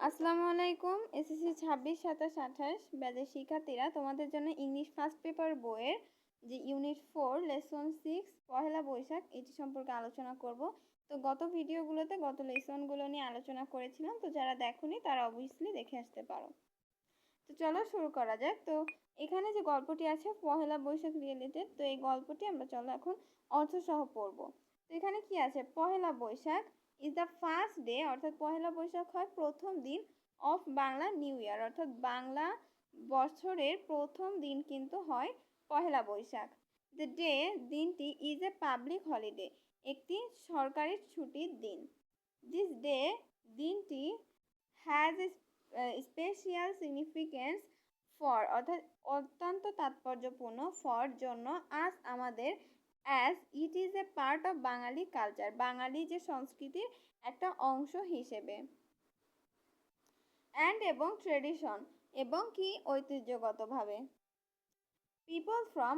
আসসালামু আলাইকুম। এসএসসি 26, 27, 28 ব্যাচের শিক্ষার্থীরা, তোমাদের জন্য ইংলিশ ফার্স্ট পেপার বইয়ের যে ইউনিট 4 লেসন 6 পহেলা বৈশাখ এটি সম্পর্কে আলোচনা করব। তো গত ভিডিওগুলোতে গত লেসনগুলো নিয়ে আলোচনা করেছিলাম, তো যারা দেখোনি তারা অবভিয়াসলি দেখে আসতে পারো। তো চলো শুরু করা যাক। তো এখানে যে গল্পটি আছে পহেলা বৈশাখ রিলেটেড, তো এই গল্পটি আমরা চলো এখন অর্থসহ পড়ব। তো এখানে কি আছে, Pohela Boishakh is the first day, অর্থাৎ পহেলা বৈশাখ হয় প্রথম দিন অফ বাংলা নিউ ইয়ার, অর্থাৎ বাংলা বছরের প্রথম দিন কিন্তু হয় পহেলা বৈশাখ। দ্য ডে, দিনটি ইজ এ পাবলিক হলিডে, একটি সরকারি ছুটির দিন। দিস ডে, দিনটি has a special significance for, অর্থাৎ অত্যন্ত তাৎপর্যপূর্ণ, ফর জন্য, আজ আমাদের, as it is a part of Bangali culture, Bengali যে সংস্কৃতির একটা অংশ হিসেবে, অ্যান্ড এবং ট্রেডিশন, এবং কি ঐতিহ্যগতভাবে, পিপল ফ্রম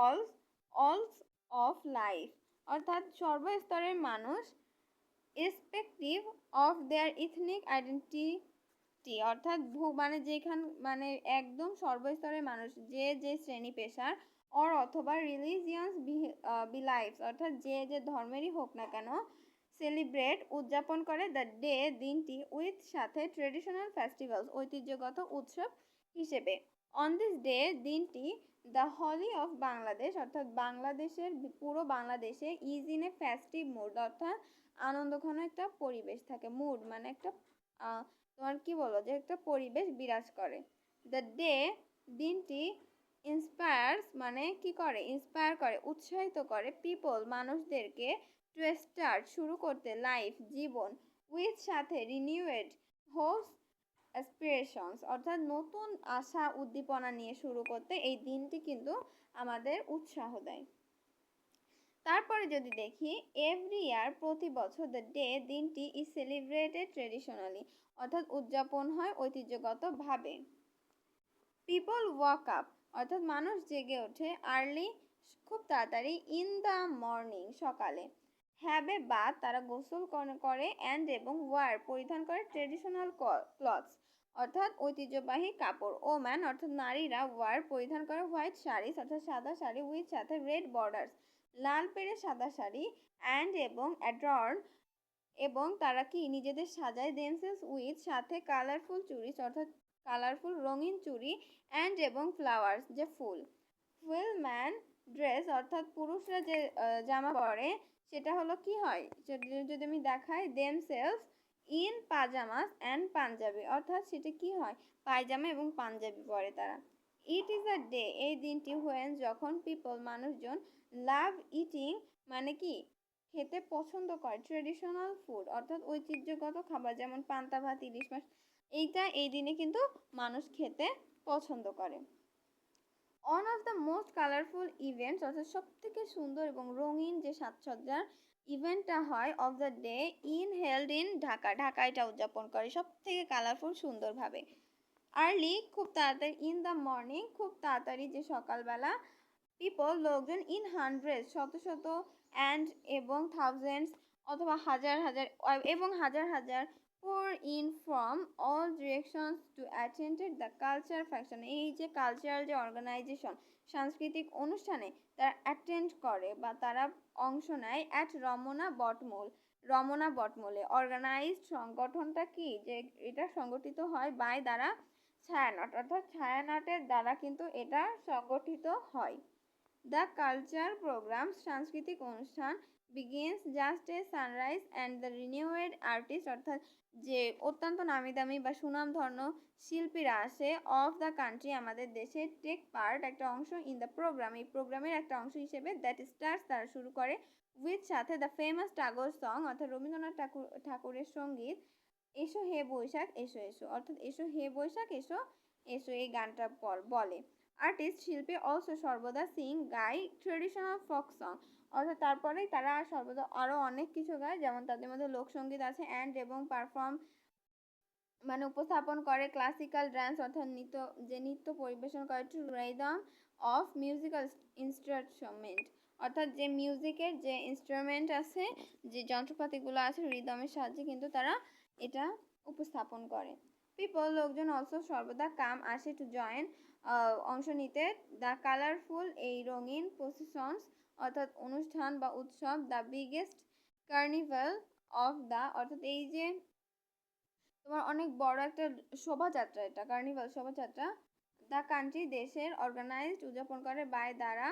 অল অলস অফ লাইফ, অর্থাৎ সর্বস্তরের মানুষ, irrespective of their ethnic identity, অর্থাৎ মানে যেখান মানে একদম সর্বস্তরের মানুষ, যে যে শ্রেণী পেশার, অথবা রিলিজিয়াস বিলাইফস, অর্থাৎ যে যে ধর্মেরই হোক না কেন, সেলিব্রেট উদযাপন করে দ্য ডে, দিনটি, উইথ সাথে, ট্রেডিশনাল ফেস্টিভ্যালস, ঐতিহ্যগত উৎসব হিসেবে, অন দিস ডে, দিনটি, দ্য হলি অফ বাংলাদেশ, অর্থাৎ বাংলাদেশের পুরো বাংলাদেশে, is in a festive mood, অর্থাৎ আনন্দঘন একটা পরিবেশ থাকে, মুড মানে একটা তোমার কি বলো যে একটা পরিবেশ বিরাজ করে। দ্য ডে, দিনটি, ইন্সপায়ার্স মানে কি করে, ইন্সপায়ার করে, উৎসাহিত করে, পিপল মানুষদেরকে, টু স্টার্ট শুরু করতে, লাইফ জীবন, উইথ সাথে, রিনিউয়েড হোপস অ্যাসপিরেশনস, অর্থাৎ নতুন আশা উদ্দীপনা নিয়ে শুরু করতে এই দিনটি কিন্তু আমাদের উৎসাহ দেয়। তারপরে যদি দেখি, এভরি ইয়ার প্রতি বছর, দ্য ডে, দিনটি, ইজ সেলিব্রেটেড ট্রেডিশনালি, অর্থাৎ উদযাপন হয় ঐতিহ্যগতভাবে। পিপল ওয়াক আপ, অর্থাৎ মানুষ জেগে ওঠে, আর্লি খুব তাড়াতাড়ি, ইন দ্য মর্নিং সকালে, হ্যাভ এ বাথ তারা গোসল করে, অ্যান্ড এবং ওয়ার পরিধান করে, ট্রেডিশনাল ক্লথস অর্থাৎ ঐতিহ্যবাহী কাপড়, ওম্যান অর্থাৎ নারীরা, ওয়ার পরিধান করে, হোয়াইট শাড়ি অর্থাৎ সাদা শাড়ি, উইথ সাথে, রেড বর্ডার্স লাল পেড়ে সাদা শাড়ি, অ্যান্ড এবং অ্যাডর্ন এবং তারা কি নিজেদের সাজায়, দেমসেলস উইথ সাথে, কালারফুল চুড়ি অর্থাৎ কালারফুল রঙিন চুড়ি, অ্যান্ড এবং ফ্লাওয়ার্স যে ফুল, ফুল ম্যান ড্রেস অর্থাৎ পুরুষরা যে জামা পরে সেটা হলো কি হয়, যদি আমি দেখাই, দেমসেলস ইন পাজামাস অ্যান্ড পাঞ্জাবি, অর্থাৎ সেটা কি হয়, পায়জামা এবং পাঞ্জাবি পরে তারা। ইট ইজ আ ডে, এই দিনটি, হোয়েন যখন, পিপল মানুষজন, লাভ ইটিং মানে কি খেতে পছন্দ করে, ট্রেডিশনাল ফুড অর্থাৎ ঐতিহ্যগত খাবার, যেমন পান্তা ভাত, ইলিশ মাছ, এইটা এই দিনে কিন্তু মানুষ খেতে পছন্দ করে। One of the most colourful events, অর্থাৎ সব থেকে সুন্দর এবং রঙিন যে সাজসজ্জার ইভেন্টটা হয়, of the day, held in Dhaka, Dhaka এটা উদযাপন করে সব থেকে কালারফুল সুন্দরভাবে। আর্লি খুব তাড়াতাড়ি, ইন দ্য মর্নিং খুব তাড়াতাড়ি যে সকালবেলা, পিপল লোকজন, ইন হান্ড্রেড শত শত, অ্যান্ড এবং থাউজেন্ডস অথবা হাজার হাজার এবং হাজার হাজার, pour in from all directions to attended the culture faction, এই যে কালচারাল যে অর্গানাইজেশন সাংস্কৃতিক অনুষ্ঠানে তারা অ্যাটেন্ড করে বা তারা অংশ নেয়, অ্যাট রমনা বটমূলে, অর্গানাইজড সংগঠনটা কি যে এটা সংগঠিত হয় বাই দ্বারা ছায়ানট, অর্থাৎ ছায়ানটের দ্বারা কিন্তু এটা সংগঠিত হয়। দ্য কালচার প্রোগ্রাম সাংস্কৃতিক অনুষ্ঠান, begins just a sunrise and the renowned artist, অর্থাৎ যে অত্যন্ত নামি দামি বা সুনামধন্য শিল্পীরা আসে, অফ দ্য কান্ট্রি আমাদের দেশে, টেক পার্ট একটা অংশ, ইন দ্য প্রোগ্রাম এই প্রোগ্রামের একটা অংশ হিসেবে, দ্যাট স্টার্স তারা শুরু করে, উইথ সাথে, দ্য ফেমাস টাগোর সং অর্থাৎ রবীন্দ্রনাথ ঠাকুরের সঙ্গীত, এসো হে বৈশাখ এসো এসো, অর্থাৎ এসো হে বৈশাখ এসো এসো এই গানটা বলে। আর্টিস্ট শিল্পী অলসো সর্বদা সিং গাই ট্রেডিশনাল ফোক সং, অর্থাৎ তারপরেই তারা সর্বদা আরও অনেক কিছু গায়, যেমন তাদের মধ্যে লোকসঙ্গীত আছে, অ্যান্ড এবং পারফর্ম মানে উপস্থাপন করে, ক্লাসিক্যাল ডান্স অর্থাৎ নৃত্য পরিবেশন করে, to rhythm of musical instrument, অর্থাৎ যে মিউজিকের যে ইনস্ট্রুমেন্ট আছে, যে যন্ত্রপাতিগুলো আছে, রিদমের সাহায্যে কিন্তু তারা এটা উপস্থাপন করে। পিপল লোকজন অলসো সর্বদা কাম আসে টু জয়েন অংশ নিতে দ্য কালারফুল এই রঙিন প্রসেশনস অর্থাৎ অনুষ্ঠান বা উৎসব the biggest carnival of the অর্থাৎ এই যে তোমার অনেক বড় একটা শোভাযাত্রা, এটা কার্নিভাল শোভাযাত্রা দ্য কান্ট্রি দেশের অর্গানাইজড উদযাপন করে বাই দ্বারা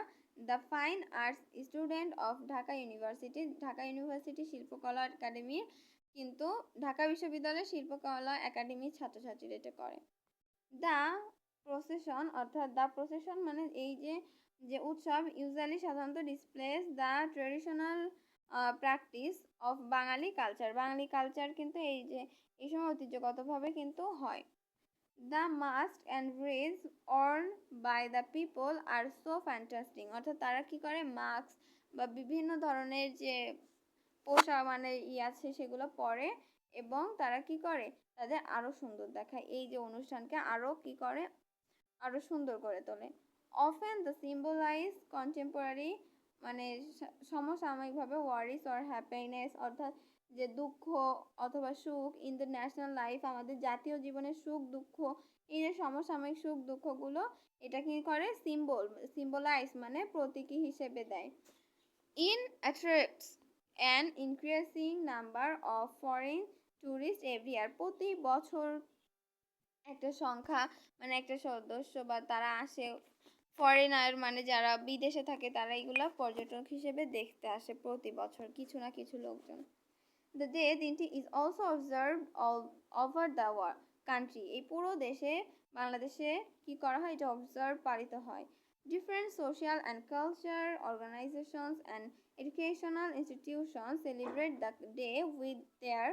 the fine arts student of Dhaka university, Dhaka university শিল্পকলা একাডেমির, কিন্তু ঢাকা বিশ্ববিদ্যালয়ের শিল্পকলা একাডেমির ছাত্রছাত্রীরা এটা করে। দ্য প্রসেশন অর্থাৎ দ্য প্রসেশন মানে এই যে যে উৎসব ইউজুয়ালি সাধারণত displace the traditional practice of Bangali culture, Bangali culture কিন্তু এই সময় ঐতিহ্যগতভাবে কিন্তু হয়। The mask and dress worn by the people are so fantastic, অর্থাৎ তারা কি করে মাস্ক বা বিভিন্ন ধরনের যে পোশাক মানে আছে সেগুলো পরে এবং তারা কি করে তাদের আরও সুন্দর দেখায়, এই যে অনুষ্ঠানকে আরও কি করে আরও সুন্দর করে তোলে। অফেন দ্য সিম্বলাইজ কন্টেম্পোরারি মানে সমসাময়িকভাবে ওয়ারিস অর হ্যাপিনেস অর্থাৎ যে দুঃখ অথবা সুখ ইন দ্য ন্যাশনাল লাইফ আমাদের জাতীয় জীবনের সুখ দুঃখ, এই যে সমসাময়িক সুখ দুঃখগুলো এটা কি করে সিম্বলাইজ মানে প্রতীকী হিসেবে দেয়। In attracts an increasing number of foreign tourist every year, প্রতি বছর একটা সংখ্যা মানে একটা সদস্য বা তারা আসে ফরেনার মানে যারা বিদেশে থাকে তারা এগুলা পর্যটক হিসেবে দেখতে আসে প্রতি বছর কিছু না কিছু লোকজন। দ্য ডে দিনটি is also observe over the country, এই পুরো দেশে বাংলাদেশে কি করা হয় এটা অবজার্ভ পালিত হয়। Different social and culture organizations and educational institutions celebrate the day with their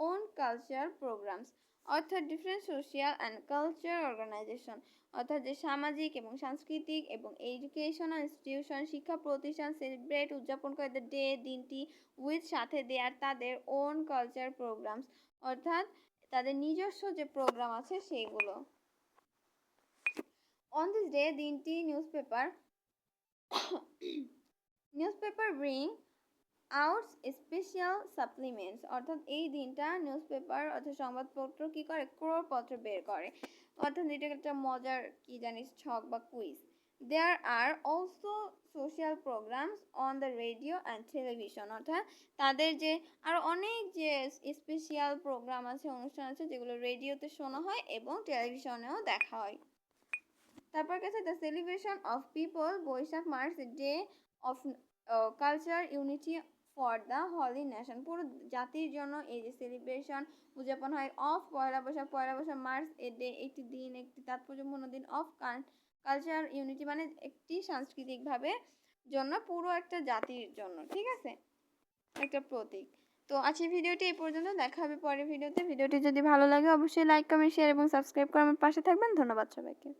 own culture programs, অর্থাৎ different social and culture organization অর্থাৎ যে সামাজিক এবং সাংস্কৃতিক এবং এডুকেশনাল ইনস্টিটিউশন শিক্ষা প্রতিষ্ঠান সেলিব্রেট উদযাপন করে দ্য ডে দিনটি উইথ সাথে দেয়ার তাদের ওন কালচার প্রোগ্রামস অর্থাৎ তাদের নিজস্ব যে প্রোগ্রাম আছে সেইগুলো। অন দিস ডে দিনটি newspaper bring out special supplements, অর্থাৎ এই দিনটা নিউজপেপার অর্থাৎ সংবাদপত্র কি করে ক্রোড়পত্র বের করে, অর্থাৎ এটা একটা মজার কি জানিস ছক বা quiz. There are also social programs on the radio and television, অর্থাৎ তাদের যে আরও অনেক যে স্পেশাল প্রোগ্রাম আছে অনুষ্ঠান আছে যেগুলো রেডিওতে শোনা হয় এবং টেলিভিশনেও দেখা হয়। তারপর কাছে the celebration of people Boishakh march day of culture unity for the whole nation, পুরো জাতির জন্য এই যে সেলিব্রেশন উদযাপন হয় of Pohela Boishakh march a day একটি দিন একটি তাৎপর্যপূর্ণ দিন অফ কালচার ইউনিটি মানে একটি সাংস্কৃতিকভাবে জন্য পুরো একটা জাতির জন্য, ঠিক আছে, একটা প্রতীক। তো আজকের ভিডিওটি এই পর্যন্ত, দেখা হবে পরের ভিডিওতে। ভিডিওটি যদি ভালো লাগে অবশ্যই লাইক কমেন্ট শেয়ার এবং সাবস্ক্রাইব করে আমার পাশে থাকবেন। ধন্যবাদ সবাইকে।